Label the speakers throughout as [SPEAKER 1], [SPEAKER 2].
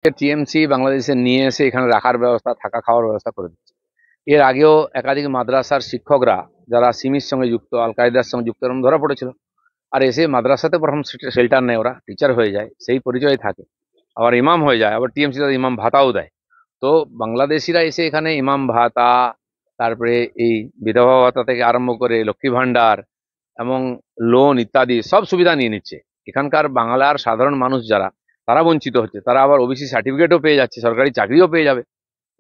[SPEAKER 1] TMC বাংলাদেশে নিয়ে এসে এখানে রাখার ব্যবস্থা, থাকা খাওয়ার ব্যবস্থা করে দিচ্ছে। এর আগেও একাধিক মাদ্রাসার শিক্ষকরা যারা সিমির সঙ্গে যুক্ত, আল কায়দার সঙ্গে যুক্ত, এরকম ধরা পড়েছিল। আর এসে মাদ্রাসাতে প্রথম শেল্টার নেয়, ওরা টিচার হয়ে যায়, সেই পরিচয় থাকে, আবার ইমাম হয়ে যায়, আবার টিএমসি তাদের ইমাম ভাতাও দেয়। তো বাংলাদেশিরা এসে এখানে ইমাম ভাতা, তারপরে এই বিধবা ভাতা থেকে আরম্ভ করে লক্ষ্মী ভান্ডার এবং লোন ইত্যাদি সব সুবিধা নিয়ে নিচ্ছে। এখানকার বাংলার সাধারণ মানুষ যারা, তারা বঞ্চিত হচ্ছে, তারা আবার ওবিসি সার্টিফিকেটও পেয়ে যাচ্ছে, সরকারি চাকরিও পেয়ে যাবে।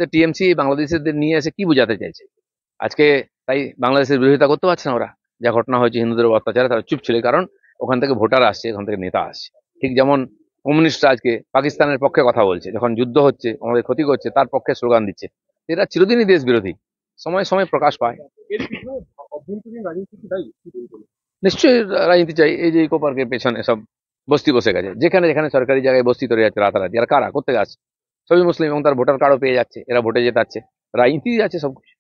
[SPEAKER 1] তো টিএমসি বাংলাদেশিদের নিয়ে এসে কি বোঝাতে চাইছে আজকে? তাই বাংলাদেশের বিরোধিতা করতে পারছে না ওরা। যা ঘটনা হয়েছে হিন্দুদের অত্যাচারে তারা চুপ ছিল, কারণ ওখান থেকে ভোটার আসছে, ওখান থেকে নেতা আসছে। ঠিক যেমন কমিউনিস্টরা আজকে পাকিস্তানের পক্ষে কথা বলছে, যখন যুদ্ধ হচ্ছে, আমাদের ক্ষতি করছে, তার পক্ষে স্লোগান দিচ্ছে। এরা চিরদিনই দেশ বিরোধী, সময় সময় প্রকাশ পায়। নিশ্চয়ই রাজনীতি চাই। এই যে ইকো পার্কের পেছনে সব বস্তি বসে গেছে, যেখানে যেখানে সরকারি জায়গায় বস্তি তৈরি যাচ্ছে রাতারাতি। আর কারা করতে যাচ্ছে? সবই মুসলিম, এবং তার ভোটার কার্ডও পেয়ে যাচ্ছে, এরা ভোটে জেতাচ্ছে। রাজনীতি আছে সবকিছু।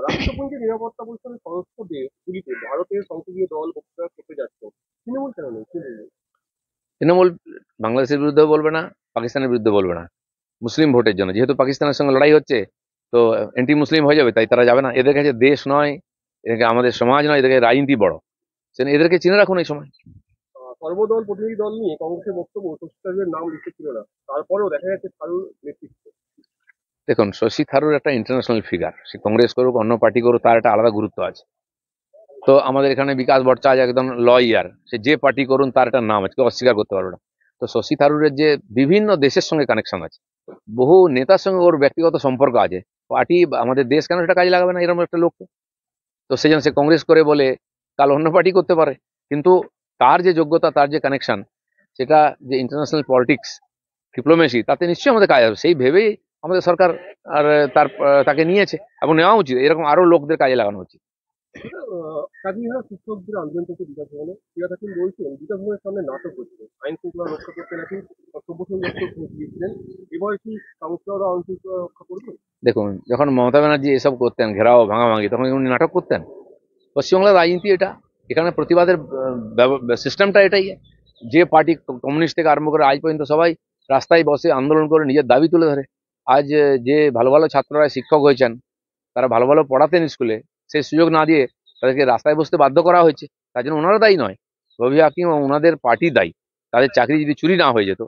[SPEAKER 2] রাষ্ট্রপুঞ্জের নিরাপত্তা পরিষদের সদস্যদের গুলিতে ভারতের সংসদীয় দল বক্তৃতা করতে যাচ্ছে, তৃণমূল কেন নেই?
[SPEAKER 1] তৃণমূল বাংলাদেশের বিরুদ্ধে বলবে না, পাকিস্তানের বিরুদ্ধে বলবে না। মুসলিম ভোটের জন্য, যেহেতু পাকিস্তানের সঙ্গে লড়াই হচ্ছে, তো অ্যান্টি মুসলিম হয়ে যাবে, তাই তারা যাবে না। এদের কাছে দেশ নয়, এদেরকে আমাদের সমাজ নয়, এদেরকে রাজনীতি বড়। এদেরকে চিনে রাখুন এই সময়।
[SPEAKER 2] সর্বদল প্রতিনিধি দল নিয়ে কংগ্রেসের বক্তব্য শশী থারুরের নাম লিখতে ছিল না, তারপরেও দেখা যাচ্ছে থারুর নেতৃত্ব।
[SPEAKER 1] দেখুন, শশী থারুর একটা ইন্টারন্যাশনাল ফিগার, সে কংগ্রেস করুক অন্য পার্টি করুক, তার একটা আলাদা গুরুত্ব আছে। তো আমাদের এখানে বিকাশ ভট্টাচার্য একদম লয়ার, সে যে পার্টি করুন তার একটা নাম আছে, কেউ অস্বীকার করতে পারবে না। তো শশী থারুরের যে বিভিন্ন দেশের সঙ্গে কানেকশন আছে, বহু নেতার সঙ্গে ওর ব্যক্তিগত সম্পর্ক আছে। পার্টি আমাদের দেশ কেন সেটা কাজে লাগাবে না এরকম একটা লোককে? তো সেই জন্য সে কংগ্রেস করে বলে কাল অন্য পার্টি করতে পারে। কিন্তু তার যে যোগ্যতা, তার যে কানেকশন, সেটা যে ইন্টারন্যাশনাল পলিটিক্স, ডিপ্লোমেসি, তাতে নিশ্চয়ই আমাদের কাজ হবে। সেই ভেবেই আমাদের সরকার আর তাকে নিয়েছে, এবং নেওয়া উচিত। এরকম আরো লোকদের কাজে লাগানো উচিত।
[SPEAKER 2] স্বাধীনতা শিক্ষকদের আন্দোলন থেকে বিকাশ ভবনে ফিরাদ হাকিম বলছেন, বিকাশ ভবনের সামনে নাটক হচ্ছে, আইন শৃঙ্খলা রক্ষা করতে নাকি সভ্যসন দপ্তর ঘুষ দিয়েছিলেন। এবার কি কাউন্সিলররা আইন শৃঙ্খলা রক্ষা করবে?
[SPEAKER 1] দেখুন, যখন মমতা ব্যানার্জি এসব করতেন, ঘেরাও ভাঙাভাঙি, তখন উনি নাটক করতেন? পশ্চিমবাংলার রাজনীতি এটা, এখানে প্রতিবাদের সিস্টেমটা এটাই। যে পার্টি, কমিউনিস্ট থেকে আরম্ভ করে আজ পর্যন্ত সবাই রাস্তায় বসে আন্দোলন করে নিজের দাবি তুলে ধরে। আজ যে ভালো ভালো ছাত্ররা শিক্ষক হয়েছেন, তারা ভালো ভালো পড়াতেন স্কুলে, সেই সুযোগ না দিয়ে তাদেরকে রাস্তায় বসতে বাধ্য করা হয়েছে। তার জন্য ওনারা দায়ী নয়, রবি হাকিম ও ওনাদের পার্টি দায়ী। তাদের চাকরি যদি চুরি না হয়ে যেত,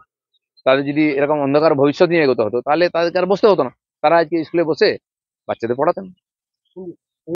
[SPEAKER 1] তাদের যদি এরকম অন্ধকার ভবিষ্যৎ নিয়ে এগোতে হতো, তাহলে তাদেরকে আর বসতে হতো না। তারা আজকে স্কুলে বসে বাচ্চাদের পড়াতেন।